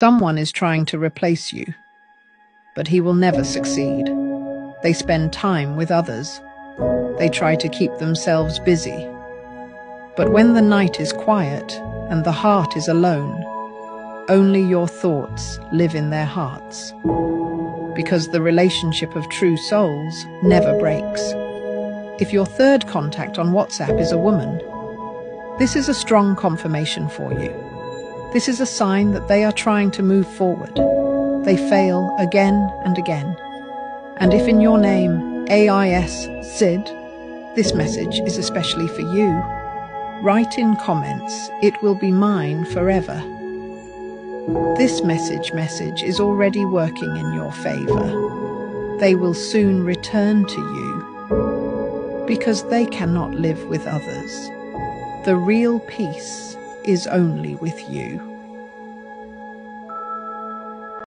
Someone is trying to replace you, but he will never succeed. They spend time with others. They try to keep themselves busy. But when the night is quiet and the heart is alone, only your thoughts live in their hearts. Because the relationship of true souls never breaks. If your third contact on WhatsApp is a woman, this is a strong confirmation for you. This is a sign that they are trying to move forward. They fail again and again. And if in your name, AIS Sid, this message is especially for you, write in comments, "It will be mine forever." This message is already working in your favor. They will soon return to you because they cannot live with others. The real peace is only with you.